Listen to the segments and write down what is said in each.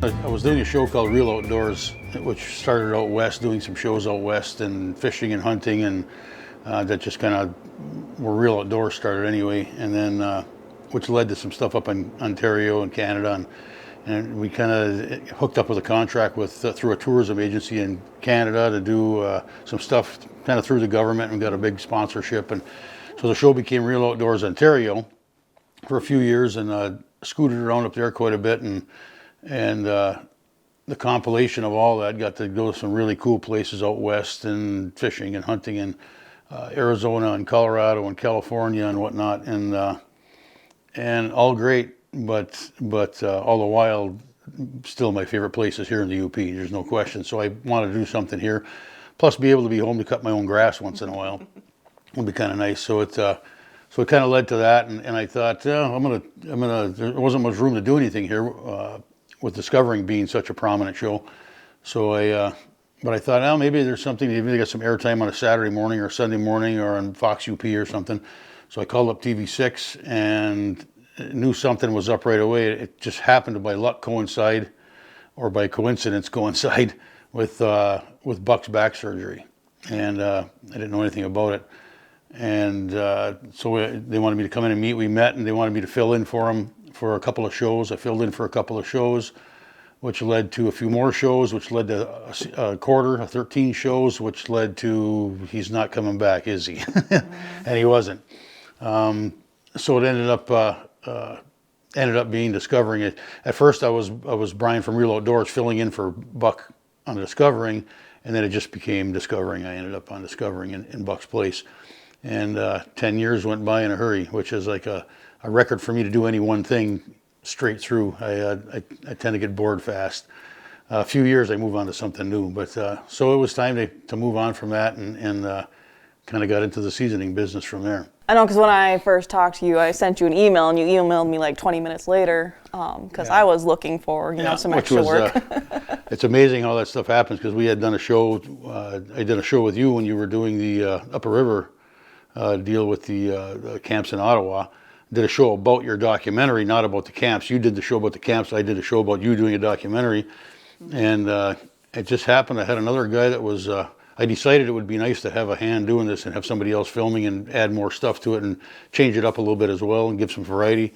I was doing a show called Real Outdoors, which started out west, doing some shows out west and fishing and hunting, and that just kind of where Real Outdoors started anyway, and then which led to some stuff up in Ontario and Canada, and we kind of hooked up with a contract with through a tourism agency in Canada to do some stuff kind of through the government, and we got a big sponsorship, and so the show became Real Outdoors Ontario for a few years, and scooted around up there quite a bit, and the compilation of all that, got to go to some really cool places out west and fishing and hunting in Arizona and Colorado and California and whatnot, and all great, but all the while, still my favorite place is here in the UP. There's no question. So I want to do something here, plus be able to be home to cut my own grass once in a while. Would be kind of nice. So it kind of led to that, and I thought, I'm gonna. There wasn't much room to do anything here, with Discovering being such a prominent show. So but I thought, oh, maybe there's something. Maybe they got some airtime on a Saturday morning or Sunday morning or on Fox UP or something. So I called up TV6 and knew something was up right away. It just happened to, by luck, coincide, or by coincidence coincide with Buck's back surgery, and I didn't know anything about it. And so they wanted me to come in and meet. We met, and they wanted me to fill in for them for a couple of shows. I filled in for a couple of shows, which led to a few more shows, which led to a quarter, 13 shows, which led to he's not coming back, is he? And he wasn't. So it ended up being Discovering it. At first, I was Brian from Real Outdoors filling in for Buck on Discovering, and then it just became Discovering. I ended up on Discovering in Buck's place. And 10 years went by in a hurry, which is like a record for me to do any one thing straight through. I tend to get bored fast. A few years I move on to something new, but so it was time to move on from that, and kind of got into the seasoning business from there. I know, because when I first talked to you, I sent you an email, and you emailed me like 20 minutes later, because I was looking for some extra work. It's amazing how that stuff happens, because we had done a show. I did a show with you when you were doing the Upper River deal with the camps in Ottawa. Did a show about your documentary, not about the camps. You did the show about the camps. I did a show about you doing a documentary, and it just happened. I had another guy that was. I decided it would be nice to have a hand doing this and have somebody else filming and add more stuff to it and change it up a little bit as well and give some variety.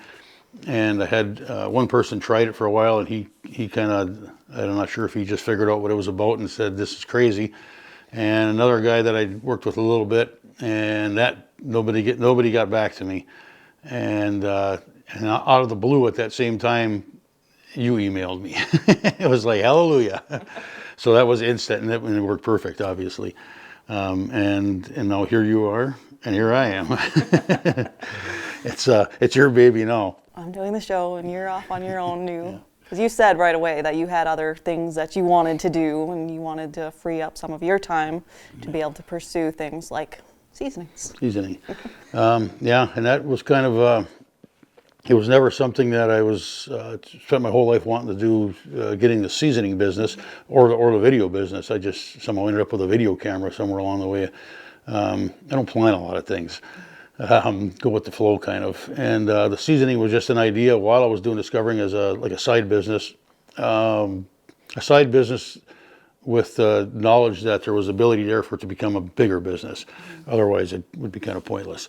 And I had one person tried it for a while, and he kind of, I'm not sure if he just figured out what it was about and said, this is crazy. And another guy that I worked with a little bit, and that nobody got back to me. And out of the blue at that same time, you emailed me. It was like, hallelujah. So that was instant, and it worked perfect, obviously. And now here you are, and here I am. It's your baby now. I'm doing the show, and you're off on your own new. Because you said right away that you had other things that you wanted to do, and you wanted to free up some of your time to be able to pursue things like seasonings. Seasoning. Yeah, and that was kind of, it was never something that I was, spent my whole life wanting to do, getting the seasoning business or the video business. I just somehow ended up with a video camera somewhere along the way. I don't plan a lot of things. Go with the flow kind of. And the seasoning was just an idea while I was doing Discovering as a side business. A side business with knowledge that there was ability there for it to become a bigger business. Otherwise, it would be kind of pointless.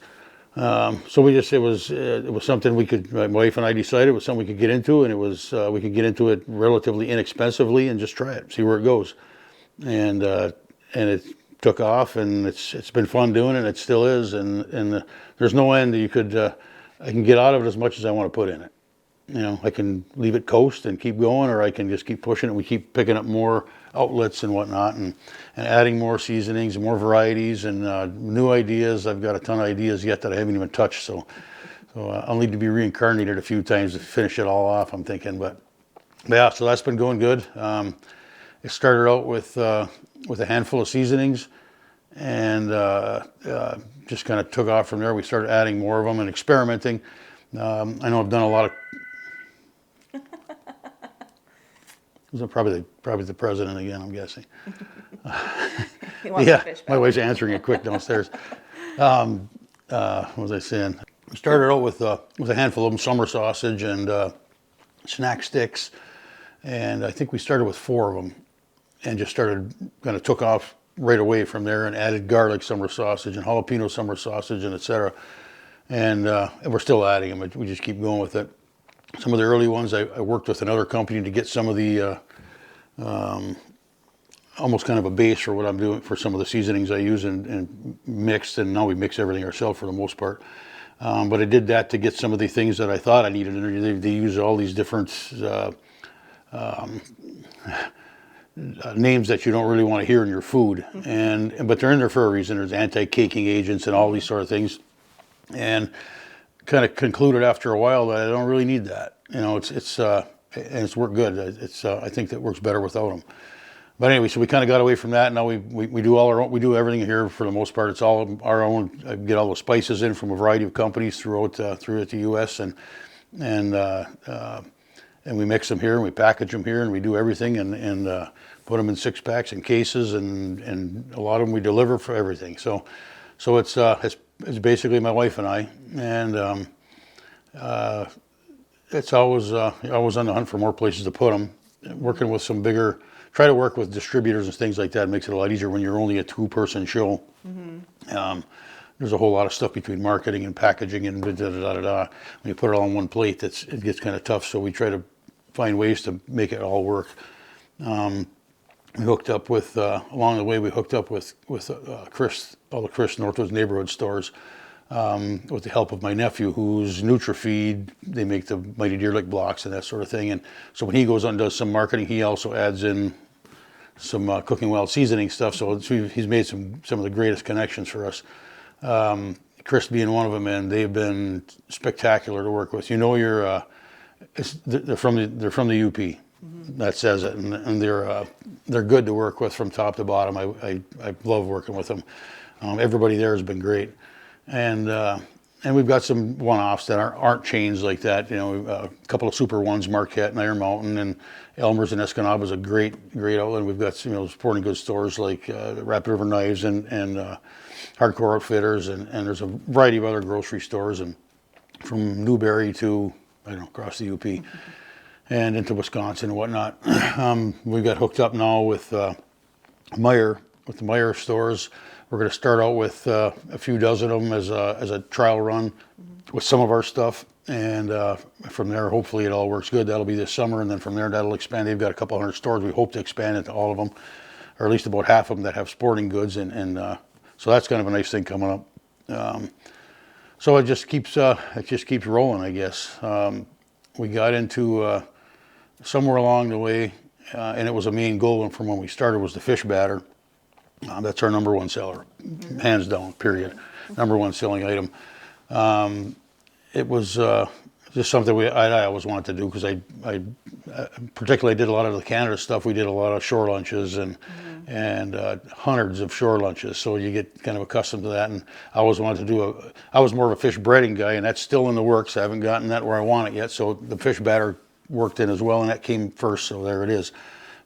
So it was something my wife and I decided it was something we could get into, and it was we could get into it relatively inexpensively and just try it, see where it goes, and it took off, and it's been fun doing it, and it still is, and there's no end. I can get out of it as much as I want to put in it. I can leave it coast and keep going, or I can just keep pushing it. We keep picking up more outlets and whatnot, and adding more seasonings and more varieties and new ideas. I've got a ton of ideas yet that I haven't even touched, so I'll need to be reincarnated a few times to finish it all off, I'm thinking. But yeah, so that's been going good. It started out with a handful of seasonings, and just kind of took off from there. We started adding more of them and experimenting. I know I've done a lot of. It was probably the president again, I'm guessing. Yeah, my wife's answering it quick downstairs. What was I saying? We started out with a handful of them, summer sausage and snack sticks, And I think we started with 4 of them and just started, kind of took off right away from there and added garlic summer sausage and jalapeno summer sausage and et cetera. And we're still adding them. We just keep going with it. Some of the early ones, I worked with another company to get some of the almost kind of a base for what I'm doing for some of the seasonings I use and mixed, and now we mix everything ourselves for the most part. But I did that to get some of the things that I thought I needed. And they use all these different names that you don't really want to hear in your food, but they're in there for a reason. There's anti-caking agents and all these sort of things, and kind of concluded after a while that I don't really need that. You know, and it's worked good. I think that works better without them. But anyway, so we kind of got away from that. Now we do all our own. We do everything here for the most part. It's all our own. I get all the spices in from a variety of companies throughout the U.S. and we mix them here and we package them here and we do everything and put them in 6-packs and cases and a lot of them we deliver for everything. So it's basically my wife and I, and it's always on the hunt for more places to put them. Working with some bigger. Try to work with distributors and things like that. It makes it a lot easier when you're only a 2-person show. Mm-hmm. There's a whole lot of stuff between marketing and packaging and da-da-da-da-da. When you put it all on one plate, it gets kind of tough. So we try to find ways to make it all work. We hooked up with, along the way, we hooked up with Chris, all the Chris Northwoods neighborhood stores, with the help of my nephew, who's NutriFeed. They make the Mighty Deer Lick blocks and that sort of thing. And so when he goes on and does some marketing, he also adds in some Cooking Wild Seasoning stuff. So he's made some of the greatest connections for us. Chris being one of them, and they've been spectacular to work with. You know, they're from the UP. Mm-hmm. That says it, and they're good to work with from top to bottom. I love working with them. Everybody there has been great. And we've got some one-offs that aren't chains like that. You know, a couple of super ones, Marquette and Iron Mountain, and Elmer's and Escanaba is a great outlet. We've got sporting goods stores like Rapid River Knives and Hardcore Outfitters, and there's a variety of other grocery stores, and from Newberry to across the UP and into Wisconsin and whatnot. We got hooked up now with Meijer, with the Meijer stores. We're going to start out with a few dozen of them as a trial run with some of our stuff, and from there, hopefully, it all works good. That'll be this summer, and then from there, that'll expand. They've got a couple hundred stores. We hope to expand it to all of them, or at least about half of them that have sporting goods, and so that's kind of a nice thing coming up. So it just keeps rolling, I guess. We got into somewhere along the way, and it was a main goal from when we started, was the fish batter. That's our number one seller, hands down, period. Number one selling item. It was just something I always wanted to do, because I particularly did a lot of the Canada stuff. We did a lot of shore lunches and hundreds of shore lunches, so you get kind of accustomed to that. And I always wanted to I was more of a fish breading guy, and that's still in the works. I haven't gotten that where I want it yet, so the fish batter worked in as well, and that came first, so there it is.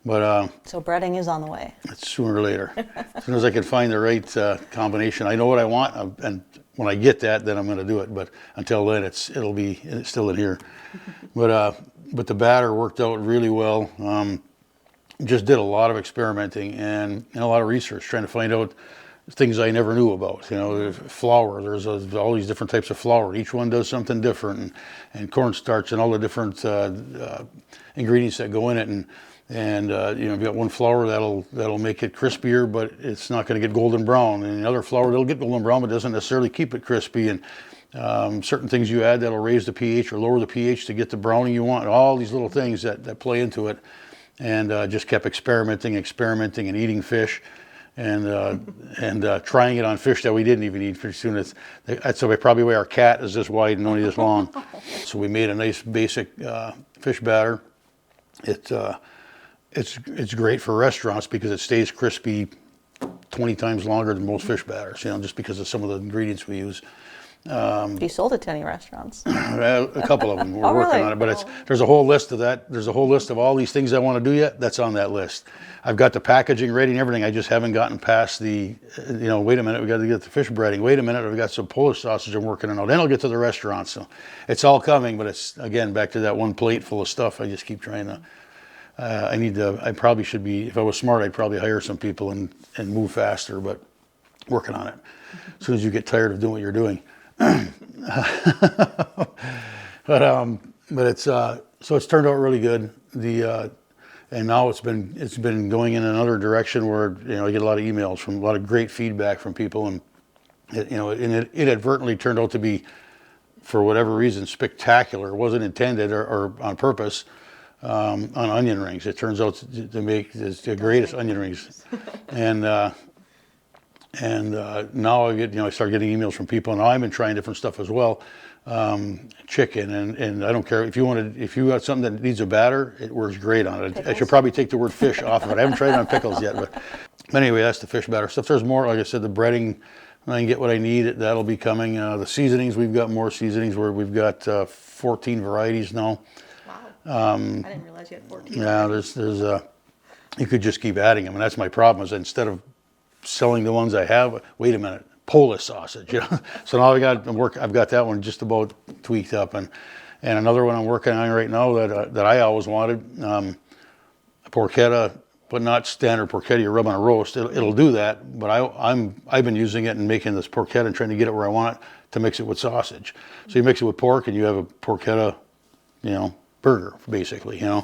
But so breading is on the way. It's sooner or later. As soon as I can find the right combination, I know what I want, and when I get that, then I'm going to do it. But until then, it's still in here. But the batter worked out really well. Just did a lot of experimenting and a lot of research, trying to find out things I never knew about. You know, flour. There's all these different types of flour. Each one does something different, and cornstarch and all the different ingredients that go in it. And you've got one flour that'll make it crispier, but it's not going to get golden brown. And another flour that'll get golden brown, but doesn't necessarily keep it crispy. And certain things you add that'll raise the pH or lower the pH to get the browning you want. All these little things that play into it. And just kept experimenting and eating fish, and trying it on fish that we didn't even eat. Pretty soon, that's probably why our cat is this wide and only this long. So we made a nice basic fish batter. It's great for restaurants because it stays crispy 20 times longer than most fish batters, just because of some of the ingredients we use. You sold it to any restaurants? A couple of them. We're working on it, but there's a whole list of that. There's a whole list of all these things I want to do yet. That's on that list. I've got the packaging ready and everything. I just haven't gotten past the, wait a minute, we got to get the fish breading. Wait a minute, I've got some Polish sausage I'm working on now. Then I'll get to the restaurant. So it's all coming, but it's, again, back to that one plate full of stuff. I just keep trying to I probably should be, if I was smart, I'd probably hire some people and move faster, but working on it. As soon as you get tired of doing what you're doing. But it's, so it's turned out really good. And now it's been going in another direction where, I get a lot of emails from a lot of great feedback from people, and it inadvertently turned out to be, for whatever reason, spectacular. It wasn't intended or on purpose. On onion rings, it turns out to make the greatest onion rings, and now I start getting emails from people, and I've been trying different stuff as well. Chicken and I don't care if you got something that needs a batter, it works great on it. I should probably take the word fish off of it. I haven't tried it on pickles yet, but anyway, that's the fish batter stuff. There's more, like I said, the breading. When I can get what I need, that'll be coming. The seasonings, we've got more seasonings where we've got 14 varieties now. Wow. I didn't realize you had 14. Yeah, there's you could just keep adding them, and that's my problem. Is instead of selling the ones I have, wait a minute, Polish sausage. So now I've got that one just about tweaked up, and another one I'm working on right now that I always wanted, porchetta, but not standard porchetta you rub on a roast. It'll do that, but I've been using it and making this porchetta and trying to get it where I want it to mix it with sausage. So you mix it with pork, and you have a porchetta, burger, basically, and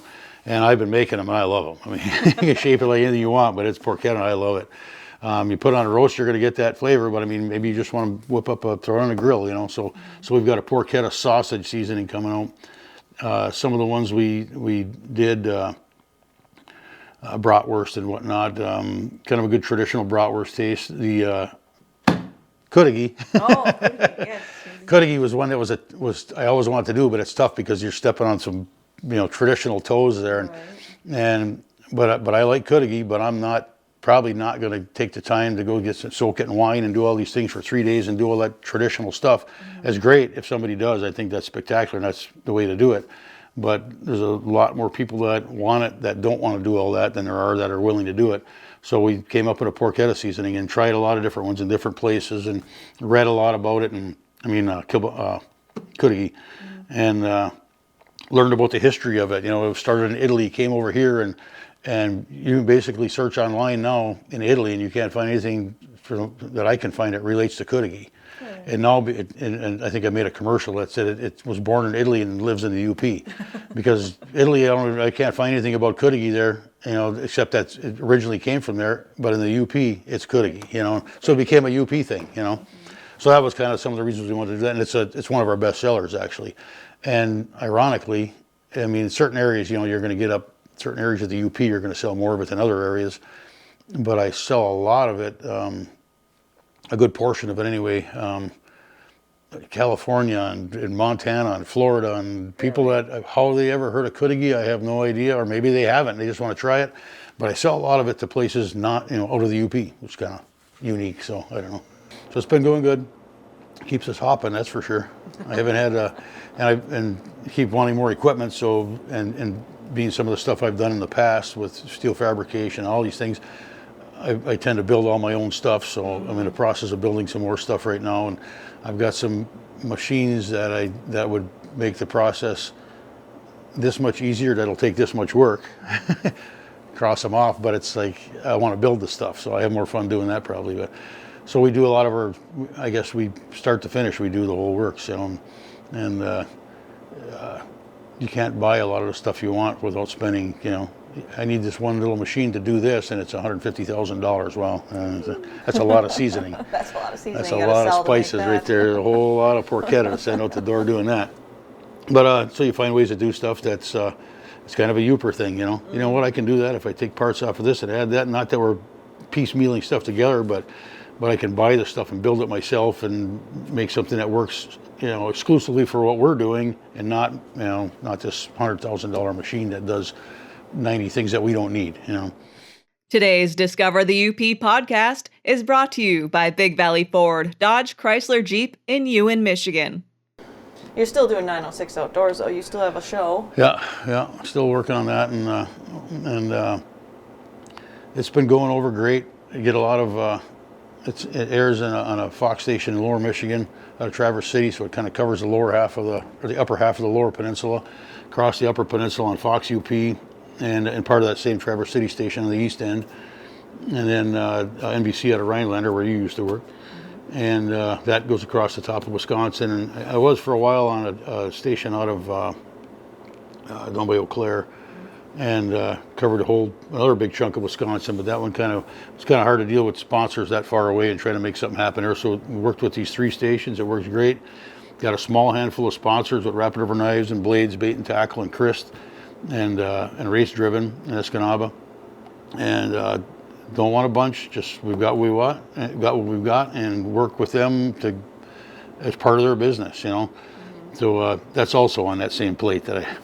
I've been making them, and I love them. I mean, you can shape it like anything you want, but it's porchetta, and I love it. You put it on a roast, you're going to get that flavor, but I mean, maybe you just want to whip up throw it on a grill, So we've got a porchetta sausage seasoning coming out. Some of the ones we did, bratwurst and whatnot, kind of a good traditional bratwurst taste. The Kudigi. Oh, yes. Kudigi was one that was I always wanted to do, but it's tough because you're stepping on some traditional toes there, and right. but I like Kudigi, but I'm probably not going to take the time to go soak it in wine and do all these things for 3 days and do all that traditional stuff. It's great if somebody does. I think that's spectacular, and that's the way to do it. But there's a lot more people that want it that don't want to do all that than there are that are willing to do it. So we came up with a porchetta seasoning and tried a lot of different ones in different places and read a lot about it. And Kudigi, and learned about the history of it. It started in Italy, came over here, and you can basically search online now in Italy, and you can't find anything that I can find that relates to Kudigi. And now, and I think I made a commercial that said it was born in Italy and lives in the UP, because Italy, I can't find anything about Kudigi there, except that it originally came from there. But in the UP, it's Kudigi, so it became a UP thing, So that was kind of some of the reasons we wanted to do that, and it's one of our best sellers actually. And ironically, I mean, in certain areas, you're going to get up certain areas of the UP, you're going to sell more of it than other areas, but I sell a lot of it. A good portion of it anyway, California and Montana and Florida, and people that, how they ever heard of Kudigi, I have no idea, or maybe they haven't, they just want to try it. But I sell a lot of it to places not, out of the UP, which is kind of unique, so I don't know. So it's been going good. Keeps us hopping, that's for sure. I haven't had, and keep wanting more equipment, so, and being some of the stuff I've done in the past with steel fabrication, all these things, I tend to build all my own stuff, so I'm in the process of building some more stuff right now, and I've got some machines that would make the process this much easier, that'll take this much work. Cross them off, but it's like I want to build the stuff, so I have more fun doing that probably. But so we do a lot of I guess we start to finish, we do the whole works, and you can't buy a lot of the stuff you want without spending, I need this one little machine to do this, and it's $150,000. Wow, that's a lot of seasoning. That's a lot of seasoning. That's a lot of spices right there. A whole lot of porchetta to send out the door doing that. But so you find ways to do stuff that's it's kind of a Uper thing, You know what? I can do that if I take parts off of this and add that. Not that we're piecemealing stuff together, but I can buy the stuff and build it myself and make something that works, exclusively for what we're doing, and not this $100,000 machine that does 90 things that we don't need, Today's Discover the UP podcast is brought to you by Big Valley Ford, Dodge, Chrysler, Jeep in Ewan, Michigan. You're still doing 906 Outdoors, though. You still have a show. Yeah, still working on that, and it's been going over great. You get a lot of, it airs on a Fox station in Lower Michigan, out of Traverse City, so it kind of covers the lower half of the upper half of the Lower Peninsula, across the Upper Peninsula on Fox UP. and part of that same Traverse City station on the east end, and then NBC out of Rhinelander, where you used to work, and that goes across the top of Wisconsin. And I was for a while on a station out of down by Eau Claire, and covered another big chunk of Wisconsin. But that one it's kind of hard to deal with sponsors that far away and trying to make something happen there. So we worked with these 3 stations. It works great. Got a small handful of sponsors with Rapid River Knives and Blades, Bait and Tackle, and Christ, and Race Driven in Escanaba. And don't want a bunch. Just we've got what we want, got what we've got, and work with them as part of their business. So that's also on that same plate that I.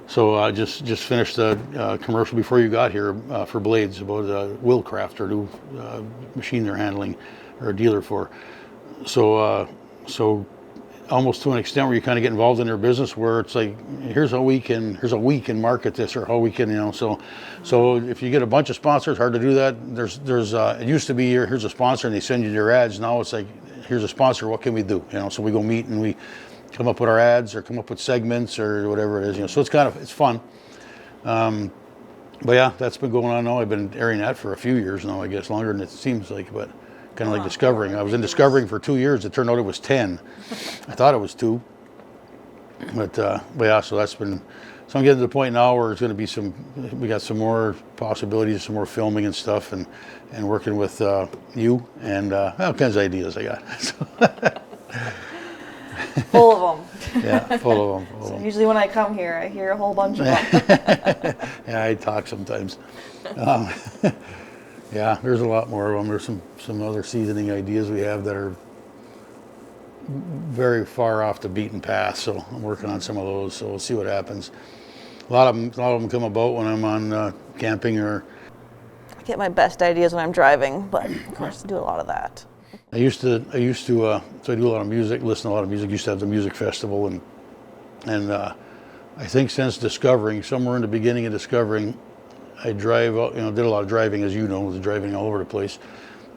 So I just finished a commercial before you got here for Blades about Willcraft, or new machine they're handling, or a dealer for. So almost to an extent where you kind of get involved in their business, where it's like, here's how we can market this, or how we can, so if you get a bunch of sponsors, hard to do that. There's it used to be here's a sponsor and they send you their ads. Now it's like, here's a sponsor, what can we do? So we go meet and we come up with our ads, or come up with segments, or whatever it is. So it's fun. But yeah, that's been going on now. I've been airing that for a few years now, I guess, longer than it seems like, but kind of like discovering. I was in discovering for 2 years. It turned out it was 10. I thought it was 2. But yeah, so that's been. So I'm getting to the point now where it's going to be we got some more possibilities, some more filming and stuff, and working with you, and all kinds of ideas I got. Full of them. Yeah, full of them. So usually when I come here, I hear a whole bunch of them. Yeah, I talk sometimes. Yeah, there's a lot more of them. There's some other seasoning ideas we have that are very far off the beaten path. So I'm working on some of those. So we'll see what happens. A lot of them come about when I'm on camping, or. I get my best ideas when I'm driving, but of course I do a lot of that. I used to. So I do a lot of music, listen to a lot of music. Used to have the music festival, and I think since discovering, somewhere in the beginning of discovering, I drive out, did a lot of driving, as you know, was driving all over the place.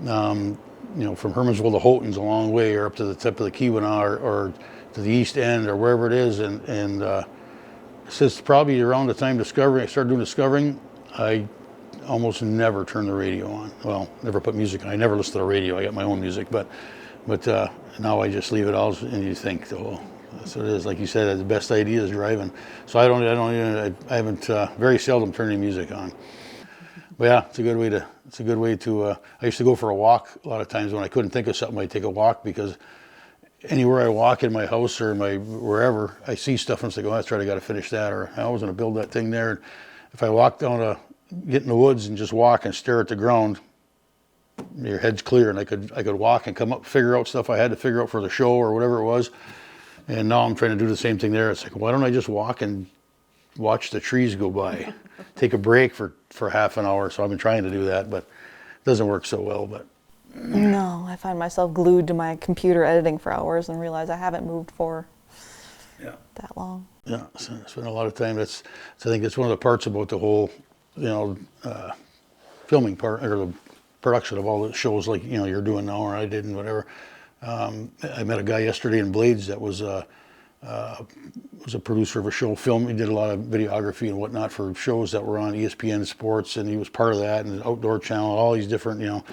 From Hermansville to Houghton's a long way, or up to the tip of the Keweenaw, or to the east end, or wherever it is. And since probably around the time I started doing discovering, I almost never turn the radio on. Well, never put music on. I never listen to the radio. I got my own music, but now I just leave it all, and you think, oh, that's what it is. Like you said, the best idea is driving. So I haven't very seldom turned any music on. But yeah, it's a good way to. I used to go for a walk a lot of times when I couldn't think of something. I'd take a walk, because anywhere I walk in my house or wherever, I see stuff and I go, that's right, I got to finish that, or I was going to build that thing there. If I walk get in the woods and just walk and stare at the ground, your head's clear, and I could walk and come up, figure out stuff I had to figure out for the show or whatever it was. And now I'm trying to do the same thing there. It's like, why don't I just walk and watch the trees go by? Take a break for half an hour. So I've been trying to do that, but it doesn't work so well. But no, I find myself glued to my computer editing for hours and realize I haven't moved for that long. Yeah, so I spend a lot of time. I think that's one of the parts about the whole, filming part, or the production of all the shows like you're doing now, or I did, and whatever. I met a guy yesterday in Blades that was a producer of a show. He did a lot of videography and whatnot for shows that were on ESPN Sports, and he was part of that, and the Outdoor Channel, all these different,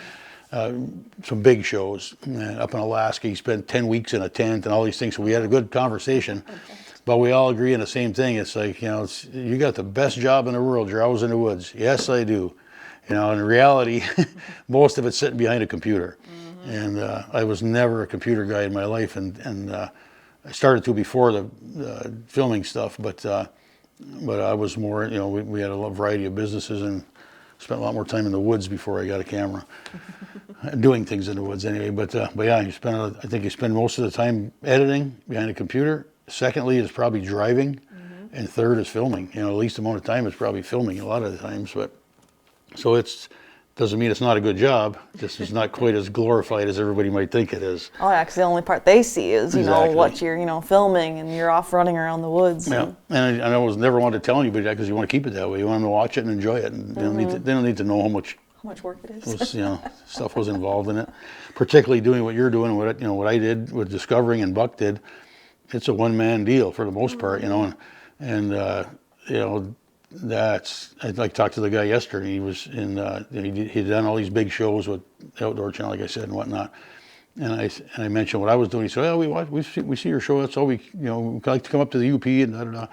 some big shows. And up in Alaska, he spent 10 weeks in a tent and all these things. So we had a good conversation, but we all agree on the same thing. It's like, you got the best job in the world. You're always in the woods. Yes, I do. In reality, most of it's sitting behind a computer. And I was never a computer guy in my life, and I started to before the filming stuff, but I was more, we had a variety of businesses, and spent a lot more time in the woods before I got a camera, doing things in the woods anyway. But yeah, I think you spend most of the time editing behind a computer. Secondly is probably driving, and third is filming. The least amount of time is probably filming a lot of the times, but so doesn't mean it's not a good job. Just it's not quite as glorified as everybody might think it is. Oh, yeah, 'cause the only part they see is, Exactly. what you're, filming, and you're off running around the woods. Yeah, and I was never wanted to tell anybody that, because you want to keep it that way. You want them to watch it and enjoy it, and they don't need to know how much work it is. stuff was involved in it. Particularly doing what you're doing, what I did with discovering, and Buck did. It's a one-man deal for the most part, and I like talked to the guy yesterday. He was in, he'd done all these big shows with the Outdoor Channel, like I said, and whatnot. And I mentioned what I was doing. He said, "Well, we see your show. That's all we we like to come up to the UP and da da da."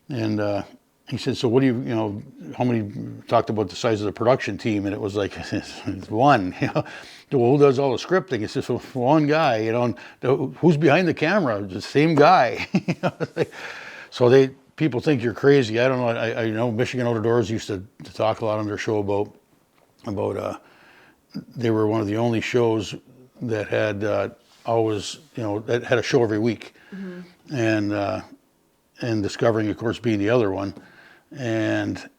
And he said, "So what do how many?" Talked about the size of the production team, and it was like it's one. Well, who does all the scripting? It's just one guy. And who's behind the camera? The same guy. So people think you're crazy. I don't know. I know Michigan Outdoors used to talk a lot on their show about they were one of the only shows that had always, that had a show every week. Mm-hmm. And Discovering, of course, being the other one. And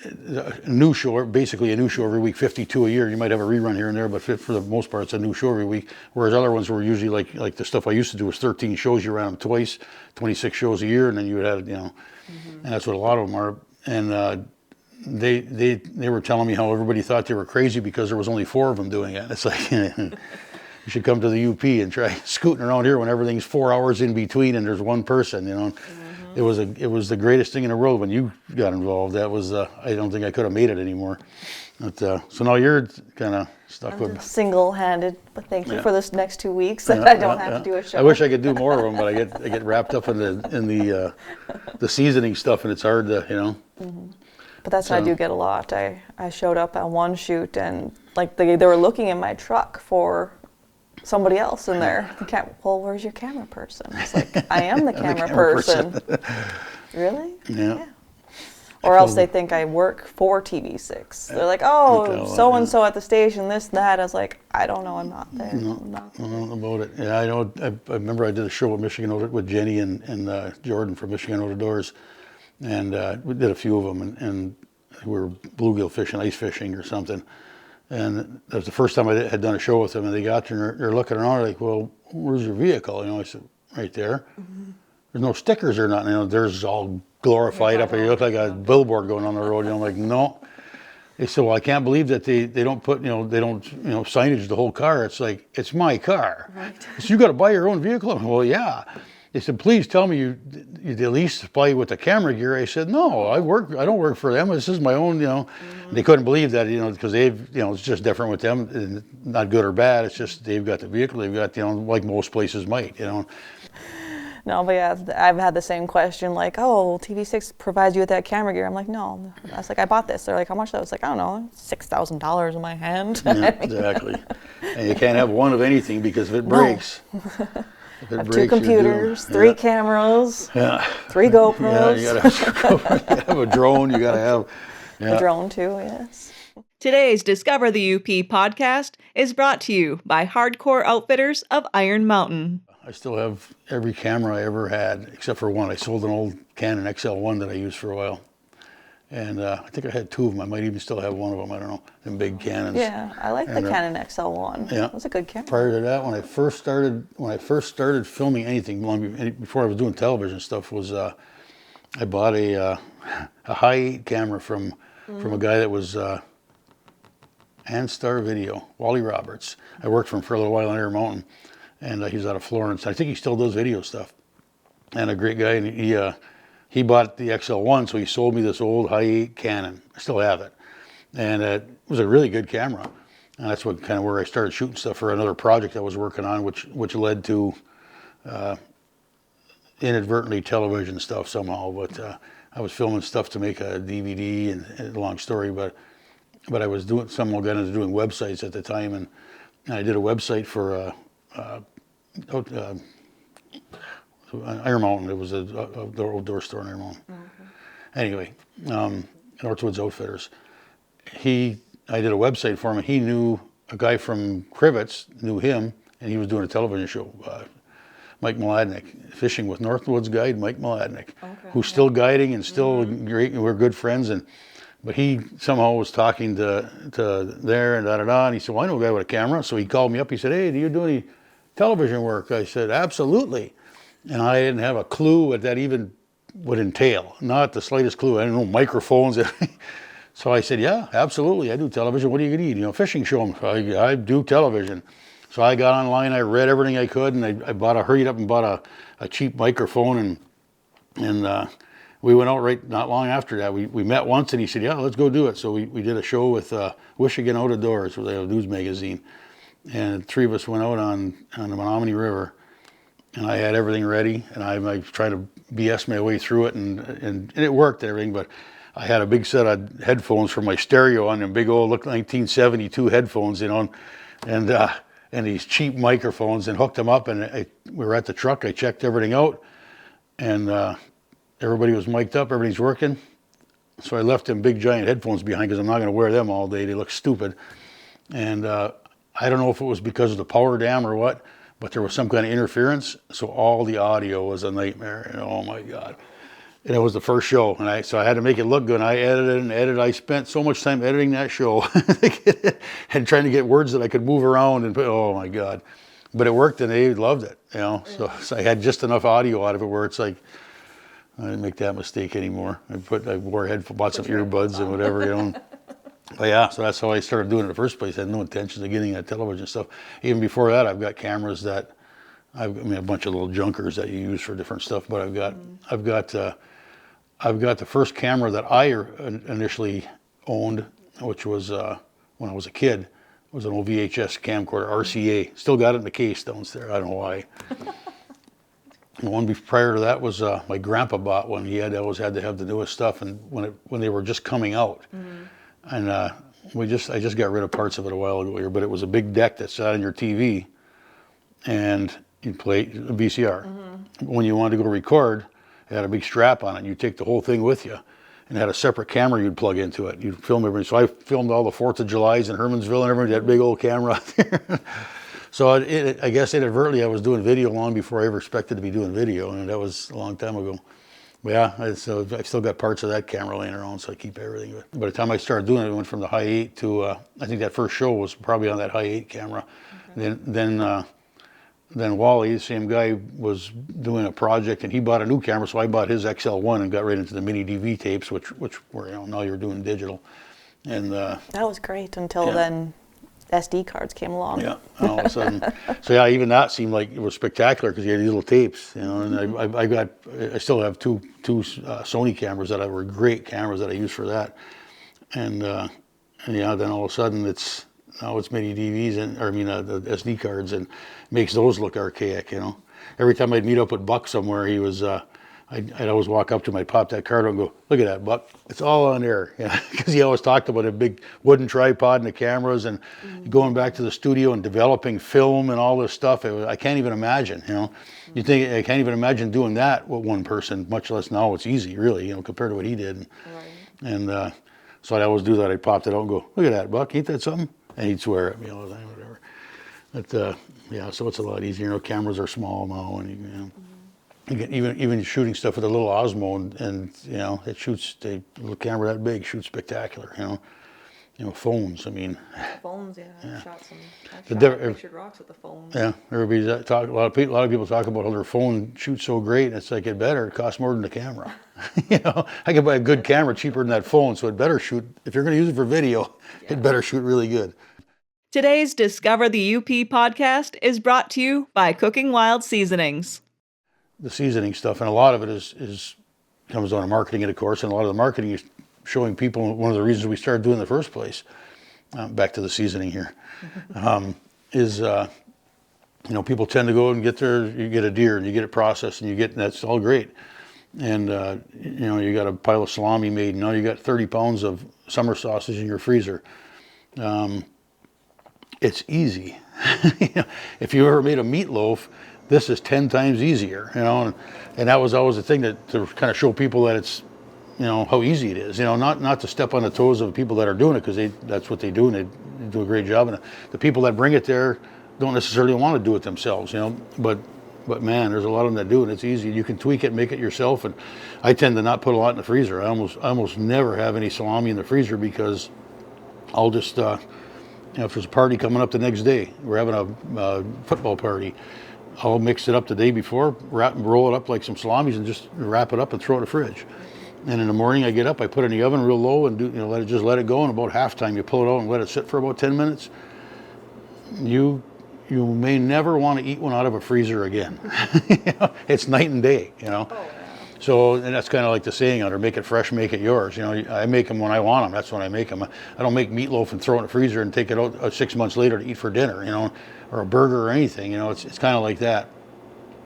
a new show, basically a new show every week, 52 a year. You might have a rerun here and there, but for the most part, it's a new show every week. Whereas other ones were usually like the stuff I used to do was 13 shows. You ran them twice, 26 shows a year, and then you would have, and that's what a lot of them are. And they were telling me how everybody thought they were crazy because there was only 4 of them doing it. It's like, you should come to the UP and try scooting around here when everything's 4 hours in between and there's one person, It was the greatest thing in the world when you got involved. That was, I don't think I could have made it anymore. But, so now you're kind of stuck with single-handed, but thank you for this next 2 weeks that I don't have to do a show. I wish I could do more of them, but I get wrapped up in the seasoning stuff, and it's hard to, Mm-hmm. But that's what I do get a lot. I showed up at one shoot and like they were looking in my truck for somebody else in there. Well, where's your camera person? It's like, I am the camera person. Really? Yeah. Or else they think I work for TV6. They're like, oh, so-and-so at the station, this and that. I was like, I don't know, I'm not there. No, I don't know about it. Yeah, I know. I remember I did a show with Jenny and Jordan from Michigan Outdoors. And we did a few of them, and we were bluegill fishing, ice fishing or something. And that was the first time I had done a show with them, and they got there and they're looking around like, well, where's your vehicle? I said, right there. Mm-hmm. There's no stickers or nothing. There's all glorified up here. You look like a billboard going on the road. I'm like, no. They said, well, I can't believe that they don't put, they don't, signage the whole car. It's like, it's my car. Right. So you got to buy your own vehicle? Well, yeah. They said, please tell me you at least supply with the camera gear. I said, no, I don't work for them. This is my own, Mm-hmm. They couldn't believe that, because they've, it's just different with them. And not good or bad. It's just they've got the vehicle. They've got, like most places might, No, but yeah, I've had the same question, like, oh, TV6 provides you with that camera gear. I'm like, no. I was like, I bought this. They're like, how much? I was like, I don't know, $6,000 in my hand. Yeah, exactly. And you can't have one of anything because if it breaks. I have 2 computers, 3 cameras, 3 GoPros. Yeah, you gotta have a drone. You gotta have a drone too. Yes. Today's Discover the UP podcast is brought to you by Hardcore Outfitters of Iron Mountain. I still have every camera I ever had except for one. I sold an old Canon XL1 that I used for a while. And I think I had 2 of them. I might even still have one of them. I don't know. Them big Canons. Yeah, I like the Canon XL1. Yeah, it was a good camera. Prior to that, when I first started filming anything, before I was doing television stuff, was I bought a high-8 camera from a guy that was Star Video, Wally Roberts. I worked for him for a little while on Air Mountain, and he's out of Florence. I think he still does video stuff, and a great guy. And he bought the XL1, so he sold me this old high-8 Canon. I still have it. And it was a really good camera. And that's where I started shooting stuff for another project I was working on, which led to inadvertently television stuff somehow. But I was filming stuff to make a DVD, and a long story, but I was doing somehow got into doing websites at the time, and I did a website for Iron Mountain. It was a outdoor store in Iron Mountain. Mm-hmm. Anyway, Northwoods Outfitters. I did a website for him, and he knew a guy from Crivets, knew him, and he was doing a television show. Mike Mladnick, fishing with Northwoods guide Mike Mladnick, who's still guiding and still great. We're good friends, but he somehow was talking to there and da-da-da, and he said, well, I know a guy with a camera. So he called me up. He said, hey, do you do any television work? I said, absolutely. And I didn't have a clue what that even would entail. Not the slightest clue. I didn't know microphones. So I said, yeah, absolutely. I do television. What do you need? Fishing show. I do television. So I got online. I read everything I could, and I hurried up and bought a cheap microphone and we went out right not long after that. We met once and he said, yeah, let's go do it. So we did a show with Michigan Out of Doors, with a news magazine. And 3 of us went out on the Menominee River. And I had everything ready. And I was trying to BS my way through it. And it worked and everything. But I had a big set of headphones for my stereo on them, big old, look 1972 headphones, you know. And these cheap microphones, and hooked them up. And we were at the truck. I checked everything out. And everybody was mic'd up, everything's working. So I left them big giant headphones behind because I'm not going to wear them all day. They look stupid. And I don't know if it was because of the power dam or what, but there was some kind of interference. So all the audio was a nightmare. And oh my God. And it was the first show. And so I had to make it look good. And I edited and edited. I spent so much time editing that show and trying to get words that I could move around and oh my God. But it worked and they loved it, you know. So I had just enough audio out of it where it's like, I didn't make that mistake anymore. I bought some earbuds and whatever, you know. But yeah, so that's how I started doing it in the first place. I had no intentions of getting that television stuff. Even before that, I've got cameras that, a bunch of little junkers that you use for different stuff. But I've got the first camera that I initially owned, which was when I was a kid. It was an old VHS camcorder, RCA. Still got it in the case downstairs. I don't know why. The one prior to that was my grandpa bought one. He always had to have the newest stuff, and when they were just coming out, and I just got rid of parts of it a while ago here. But it was a big deck that sat on your TV, and you'd play a VCR. When you wanted to go record, it had a big strap on it. And you'd take the whole thing with you, and had a separate camera you'd plug into it. You'd film everything. So I filmed all the 4th of Julys in Hermansville and everything. That big old camera out there. So I guess inadvertently I was doing video long before I ever expected to be doing video, and that was a long time ago. But yeah, so I've still got parts of that camera laying around, so I keep everything. But by the time I started doing it, it went from the high 8 to, I think that first show was probably on that high 8 camera. Okay. Then Wally, the same guy, was doing a project, and he bought a new camera, so I bought his XL1 and got right into the mini DV tapes, which were, you know, now you're doing digital. And that was great until then. SD cards came along. Yeah, and all of a sudden, so yeah, even that seemed like it was spectacular because you had these little tapes, you know. And I still have two Sony cameras that were great cameras that I used for that, and yeah, then all of a sudden it's mini DVs the SD cards, and makes those look archaic, you know. Every time I'd meet up with Buck somewhere, he was. I'd always walk up to him, I'd pop that card out and go, look at that, Buck, it's all on there. Because he always talked about a big wooden tripod and the cameras and going back to the studio and developing film and all this stuff. I can't even imagine, you know. You think, I can't even imagine doing that with one person, much less now it's easy, really, you know, compared to what he did. And so I'd always do that. I'd pop it out and go, look at that, Buck, ain't that something? And he'd swear at me all the time, whatever. But yeah, so it's a lot easier. You know, cameras are small now, and you know. Even shooting stuff with a little Osmo and you know, it shoots, the little camera that big shoots spectacular, you know, phones, I mean. Phones, yeah. I've shot pictured rocks with the phone. Yeah, everybody's a lot of people talk about how their phone shoots so great, and it's like, it costs more than the camera. You know, I could buy a good camera cheaper than that phone, so it better shoot, if you're going to use it for video, it better shoot really good. Today's Discover the UP podcast is brought to you by Cooking Wild Seasonings. The seasoning stuff, and a lot of it comes down to marketing it, of course, and a lot of the marketing is showing people, one of the reasons we started doing it in the first place, back to the seasoning here, is you know, people tend to go and you get a deer and you get it processed and that's all great, and you know, you got a pile of salami made, and now you got 30 pounds of summer sausage in your freezer. It's easy. You know, if you ever made a meatloaf, this is 10 times easier, you know, and that was always the thing, to kind of show people that it's, you know, how easy it is, you know, not to step on the toes of the people that are doing it, because that's what they do, and they do a great job, and the people that bring it there don't necessarily want to do it themselves, you know, but man, there's a lot of them that do it. It's easy. You can tweak it, make it yourself, and I tend to not put a lot in the freezer. I almost never have any salami in the freezer, because I'll just, you know, if there's a party coming up the next day, we're having a football party, I'll mix it up the day before, roll it up like some salamis, and just wrap it up and throw it in the fridge. And in the morning I get up, I put it in the oven real low and let it go, and about halftime you pull it out and let it sit for about 10 minutes. You may never want to eat one out of a freezer again. You know, it's night and day, you know. So, and that's kind of like the saying under make it fresh, make it yours. You know, I make them when I want them. That's when I make them. I don't make meatloaf and throw it in the freezer and take it out 6 months later to eat for dinner, you know, or a burger or anything. You know, it's kind of like that.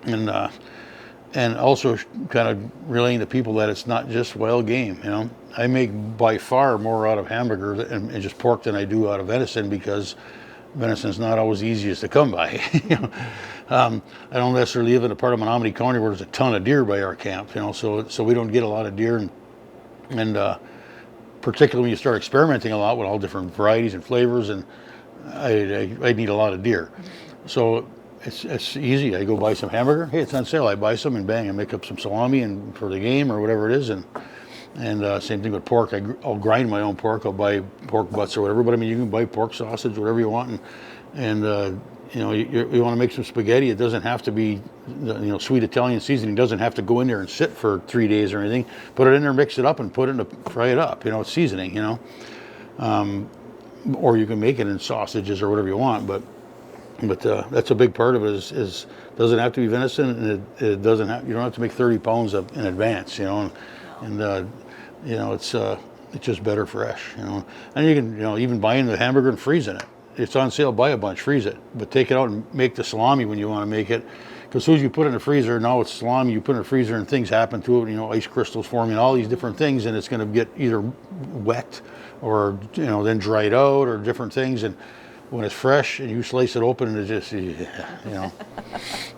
And also kind of relaying to people that it's not just wild game, you know. I make by far more out of hamburger and just pork than I do out of venison, because venison's not always the easiest to come by. You know? I don't necessarily live in a part of Menominee County where there's a ton of deer by our camp, you know, so we don't get a lot of deer, and particularly when you start experimenting a lot with all different varieties and flavors, and I need a lot of deer. So it's easy. I go buy some hamburger. Hey, it's on sale. I buy some, and bang, I make up some salami and for the game or whatever it is, and same thing with pork. I'll grind my own pork. I'll buy pork butts or whatever. But I mean, you can buy pork sausage, whatever you want, and you know, you want to make some spaghetti. It doesn't have to be, you know, sweet Italian seasoning. Doesn't have to go in there and sit for 3 days or anything. Put it in there, mix it up, and put it in fry it up. You know, it's seasoning. You know, or you can make it in sausages or whatever you want, but that's a big part of it. Is doesn't have to be venison, and it doesn't have, you don't have to make 30 pounds in advance, you know, and you know, it's just better fresh, you know. And you can, you know, even buy in the hamburger and freezing it. It's on sale, buy a bunch, freeze it, but take it out and make the salami when you want to make it. Because as soon as you put it in the freezer, now it's salami, you put it in the freezer and things happen to it, you know, ice crystals forming, all these different things, and it's going to get either wet or, you know, then dried out or different things. And when it's fresh and you slice it open, and it just, you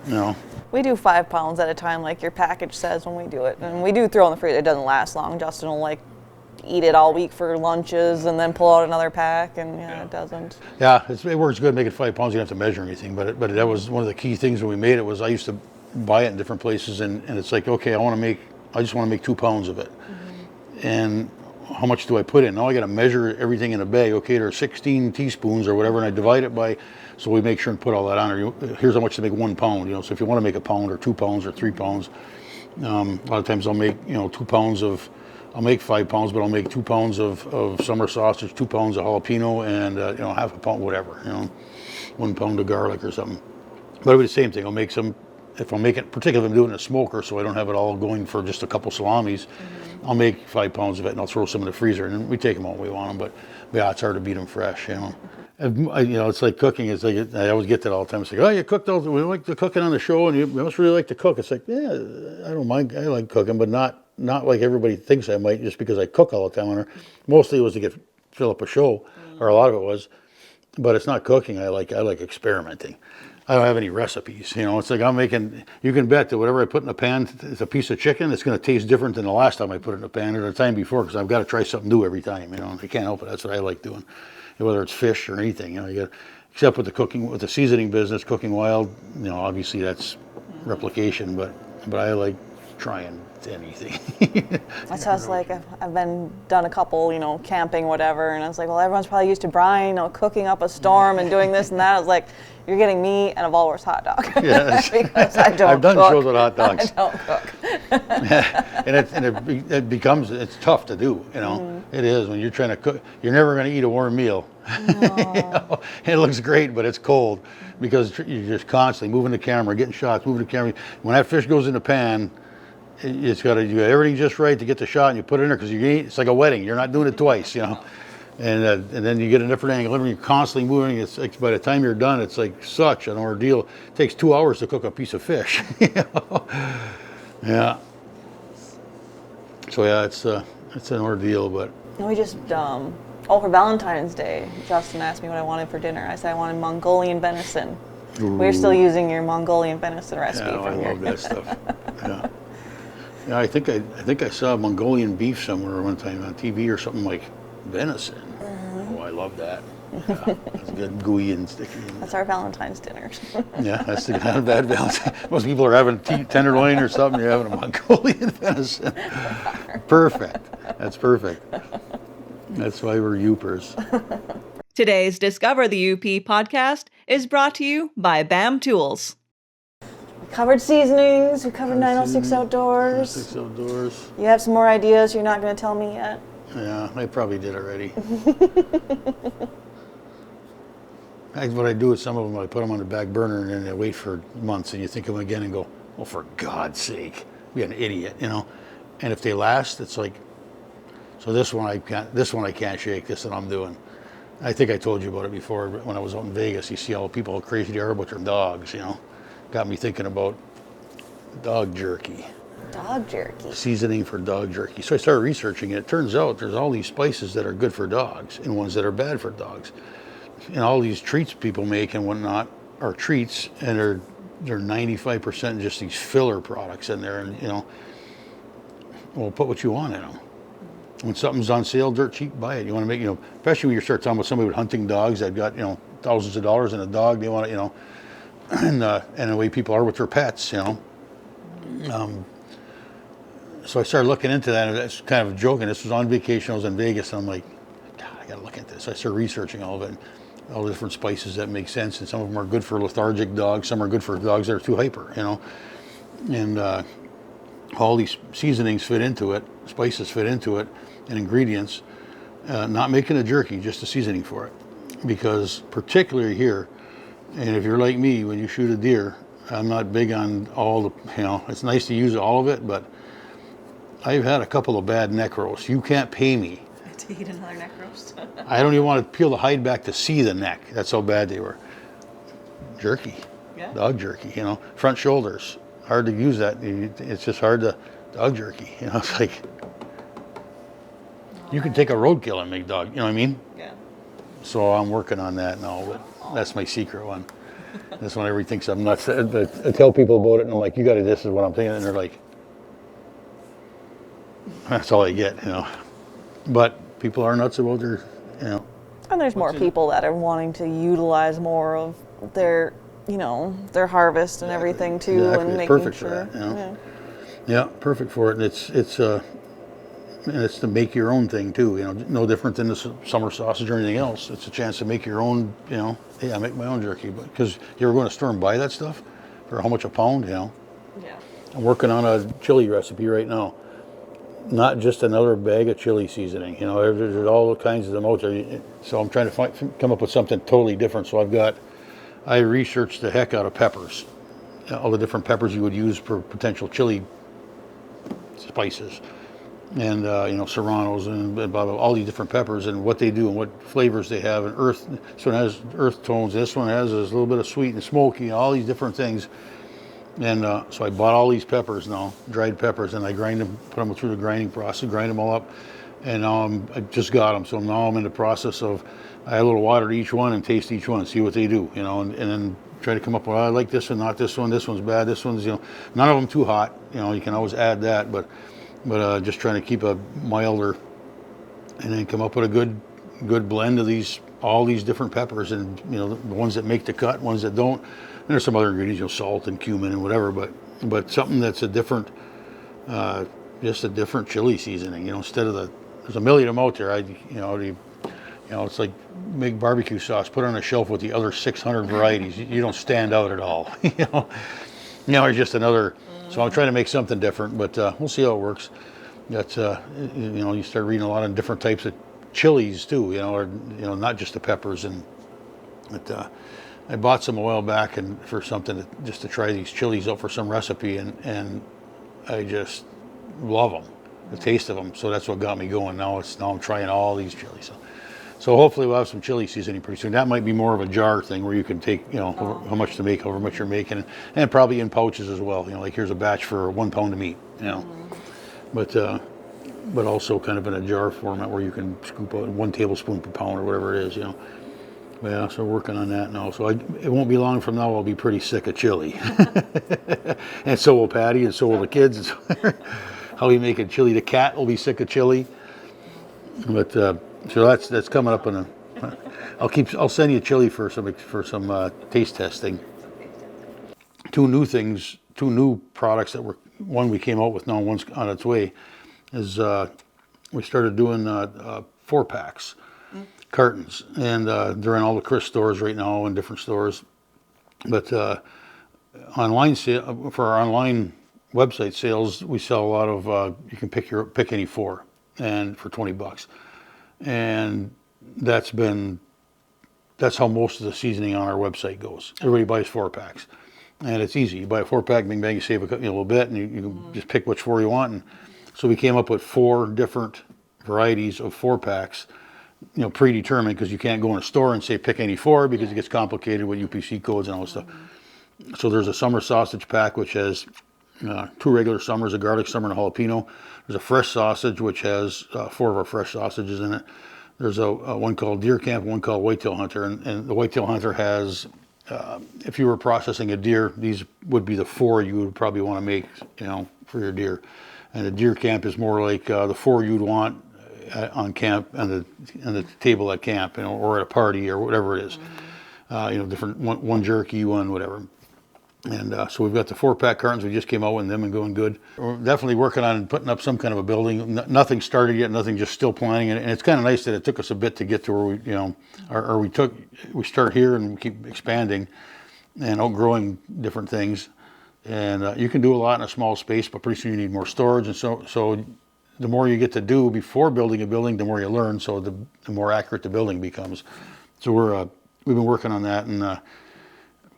know. We do 5 pounds at a time, like your package says when we do it. And we do throw in the freezer. It doesn't last long. Justin will like eat it all week for lunches and then pull out another pack, and it doesn't. Yeah, it works good making 5 pounds. You don't have to measure anything, but that was one of the key things when we made it. Was I used to buy it in different places, and it's like, okay, I just want to make 2 pounds of it. Mm-hmm. And how much do I put in? Now I got to measure everything in a bag. Okay, there are 16 teaspoons or whatever, and I divide it by, so we make sure and put all that on there. Here's how much to make 1 pound, you know. So if you want to make a pound or 2 pounds or 3 pounds, a lot of times I'll make, you know, 2 pounds of, I'll make 5 pounds, but I'll make 2 pounds of summer sausage, 2 pounds of jalapeno, and you know, half a pound, whatever, you know, 1 pound of garlic or something. But it'll be the same thing. I'll make some, if I'm making, particularly if I'm doing a smoker, so I don't have it all going for just a couple salamis. Mm-hmm. I'll make 5 pounds of it, and I'll throw some in the freezer, and then we take them all we want them. But yeah, it's hard to beat them fresh, you know. You know, it's like cooking. It's like, I always get that all the time. It's like, oh, you cooked all. We like the cooking on the show, and you must really like to cook. It's like, yeah, I don't mind. I like cooking, but not like everybody thinks I might, just because I cook all the time. Or mostly it was to fill up a show, or a lot of it was. But it's not cooking. I like experimenting. I don't have any recipes, you know. It's like I'm making. You can bet that whatever I put in a pan, it's a piece of chicken. It's going to taste different than the last time I put it in a pan or the time before, because I've got to try something new every time. You know, I can't help it. That's what I like doing, whether it's fish or anything. You know, you got, except with the seasoning business, Cooking Wild. You know, obviously that's replication, but I like trying anything. That's how it's like. I've done a couple, you know, camping, whatever, and I was like, well, everyone's probably used to Brian, you know, cooking up a storm and doing this and that. I was like, you're getting me and a Walrus hot dog. Yes. Because I don't I've done cook. shows with hot dogs. I don't cook. and it becomes, it's tough to do, you know. Mm-hmm. It is. When you're trying to cook, you're never going to eat a warm meal. No. You know? It looks great, but it's cold, because you're just constantly moving the camera, getting shots, moving the camera. When that fish goes in the pan, you got everything just right to get the shot, and you put it in there, because it's like a wedding. You're not doing it twice, you know. And then you get a different angle. You're constantly moving. It's like by the time you're done, it's like such an ordeal. It takes 2 hours to cook a piece of fish. You know? Yeah. So yeah, it's an ordeal, but. We just for Valentine's Day, Justin asked me what I wanted for dinner. I said I wanted Mongolian venison. Ooh. We're still using your Mongolian venison recipe. Yeah, I love that stuff. Yeah. Yeah, I think I saw Mongolian beef somewhere one time on TV or something, like venison. Mm-hmm. Oh, I love that. Yeah, it's good, gooey and sticky. That's our Valentine's dinner. Yeah, that's not a bad Valentine. Most people are having tenderloin or something. You're having a Mongolian venison. Perfect. That's perfect. That's why we're Youpers. Today's Discover the UP podcast is brought to you by BAM Tools. We covered seasonings. We covered 906 Outdoors. 906 Outdoors. You have some more ideas you're not going to tell me yet? Yeah, I probably did already. That's what I do with some of them. I put them on the back burner, and then I wait for months, and you think of them again and go, oh, for God's sake. be an idiot, you know. And if they last, it's like, so this one I can't shake. This that I'm doing. I think I told you about it before, but when I was out in Vegas, you see all the people how crazy they are about their dogs, you know. Got me thinking about dog jerky. Dog jerky. Seasoning for dog jerky. So I started researching it. It turns out there's all these spices that are good for dogs and ones that are bad for dogs. And all these treats people make and whatnot are treats, and they're 95% just these filler products in there. And, you know, well, put what you want in them. When something's on sale, dirt cheap, buy it. You want to make, you know, especially when you start talking about somebody with hunting dogs that got, you know, thousands of dollars in a dog, they want to, you know, and the way people are with their pets, you know. So I started looking into that, and it's kind of joking. This was on vacation. I was in Vegas, and I'm like, God, I got to look into this. So I started researching all of it, all the different spices that make sense, and some of them are good for lethargic dogs. Some are good for dogs that are too hyper, you know. And all these seasonings fit into it, spices fit into it, and ingredients. Not making a jerky, just a seasoning for it. Because particularly here, and if you're like me, when you shoot a deer, I'm not big on all the, you know, it's nice to use all of it, but I've had a couple of bad neck roasts. You can't pay me To eat another neck roast. I don't even want to peel the hide back to see the neck. That's how bad they were. Jerky, Yeah. dog jerky, you know, front shoulders. Hard to use that. It's just hard to, dog jerky, you know, it's like, you can take a roadkill and make dog, you know what I mean? Yeah. So I'm working on that now, but that's my secret one. This one everybody thinks I'm nuts. But I tell people about it and I'm like, you got to, this is what I'm thinking. And they're like, that's all I get, you know. But people are nuts about their, you know. And there's more people that are wanting to utilize more of their, you know, their harvest and everything too, Exactly. and It's making perfect sure. for that, you know. Yeah. Yeah, perfect for it. And it's to make your own thing too, you know, no different than the summer sausage or anything else. It's a chance to make your own, you know, hey, I make my own jerky. But because you ever go to a store and buy that stuff for how much a pound, you know. Yeah. I'm working on a chili recipe right now. Not just another bag of chili seasoning, you know, there's all kinds of them out there. So I'm trying to come up with something totally different. So I researched the heck out of peppers, all the different peppers you would use for potential chili spices. And you know, serranos and blah, blah, all these different peppers and what they do and what flavors they have. And earth, this one has earth tones. This one has a little bit of sweet and smoky, all these different things. And so I bought all these peppers now, dried peppers, and I grind them, put them through the grinding process, grind them all up. And now I just got them. So now I'm in the process of, I add a little water to each one and taste each one, see what they do, you know, and then try to come up with, I like this one, not this one. This one's bad. This one's, you know, none of them too hot. You know, you can always add that, but just trying to keep a milder, and then come up with a good blend of all these different peppers, and you know, the ones that make the cut, ones that don't. And there's some other ingredients, you know, salt and cumin and whatever, but something that's a different, just a different chili seasoning. You know, instead of there's a million of them out there. You know, it's like make barbecue sauce, put it on a shelf with the other 600 varieties. You don't stand out at all. You know, it's just another. So I'm trying to make something different, but we'll see how it works. That's you know, you start reading a lot of different types of chilies too. You know, or you know, not just the peppers. But I bought some a while back and for something just to try these chilies out for some recipe, and I just love them, the taste of them. So that's what got me going. Now I'm trying all these chilies. So hopefully we'll have some chili seasoning pretty soon. That might be more of a jar thing where you can take, you know, how much to make, however much you're making, and probably in pouches as well. You know, like here's a batch for 1 pound of meat, you know, but also kind of in a jar format where you can scoop out 1 tablespoon per pound or whatever it is, you know. Yeah, so working on that now. So it won't be long from now I'll be pretty sick of chili. And so will Patty, and so will the kids. How we make a chili. The cat will be sick of chili. But so that's coming up on I'll send you chili for some taste testing. 2 new products that one we came out with now, one's on its way, is we started doing 4-packs. Cartons, and they're in all the Chris stores right now and different stores. But online sale, for our online website sales, we sell a lot of. You can pick any 4, and for $20, and that's how most of the seasoning on our website goes. Everybody buys 4-packs, and it's easy. You buy a 4-pack, bing bang, you save a little bit, and you can just pick which 4 you want. And so we came up with 4 different varieties of 4-packs, predetermined, because you can't go in a store and say pick any 4 because it gets complicated with UPC codes and all this stuff. So there's a summer sausage pack which has 2 regular summers, a garlic summer and a jalapeno. There's a fresh sausage which has 4 of our fresh sausages in it. There's a one called Deer Camp, one called Whitetail Hunter, and the Whitetail Hunter has, if you were processing a deer, these would be the 4 you would probably want to make, for your deer. And the Deer Camp is more like the 4 you'd want on camp and the table at camp, or at a party or whatever it is. Different one jerky, one whatever. And so we've got the 4-pack cartons. We just came out with them and going good. We're definitely working on putting up some kind of a building. Nothing started yet. Nothing, just still planning. And it's kind of nice that it took us a bit to get to where we start here and we keep expanding and outgrowing different things. And you can do a lot in a small space, but pretty soon you need more storage. And so the more you get to do before building a building, the more you learn. So the more accurate the building becomes. So we've been working on that and.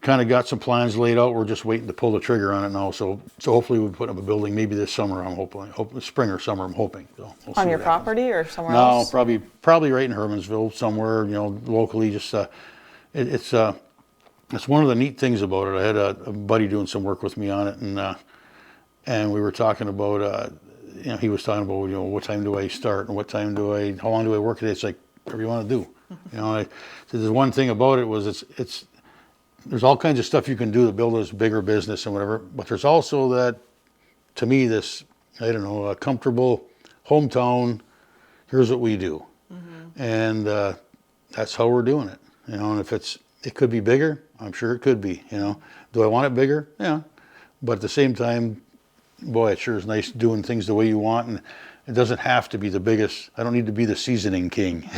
Kind of got some plans laid out. We're just waiting to pull the trigger on it now. So hopefully we put up a building maybe this summer. I'm hoping, spring or summer. I'm hoping. So we'll On see your what happens. property or somewhere No, else? probably right in Hermansville somewhere. Locally. Just it's one of the neat things about it. I had a buddy doing some work with me on it, and we were talking about he was talking about what time do I start and how long do I work today? It's like whatever you want to do. I said the one thing about it was there's all kinds of stuff you can do to build this bigger business and whatever, but there's also that, to me, this, a comfortable hometown, here's what we do. And that's how we're doing it. And if it could be bigger, I'm sure it could be, Do I want it bigger? Yeah. But at the same time, boy, it sure is nice doing things the way you want, and it doesn't have to be the biggest. I don't need to be the seasoning king.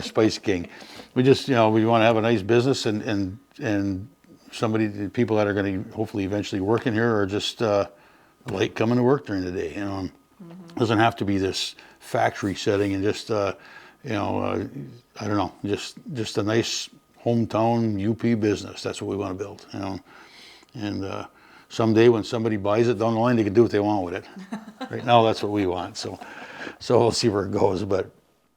Spice king. We just, we want to have a nice business and the people that are going to hopefully eventually work in here are just like coming to work during the day. It doesn't have to be this factory setting and just, I don't know, just a nice hometown UP business. That's what we want to build, and someday when somebody buys it down the line, they can do what they want with it. Right now, that's what we want. So we'll see where it goes. But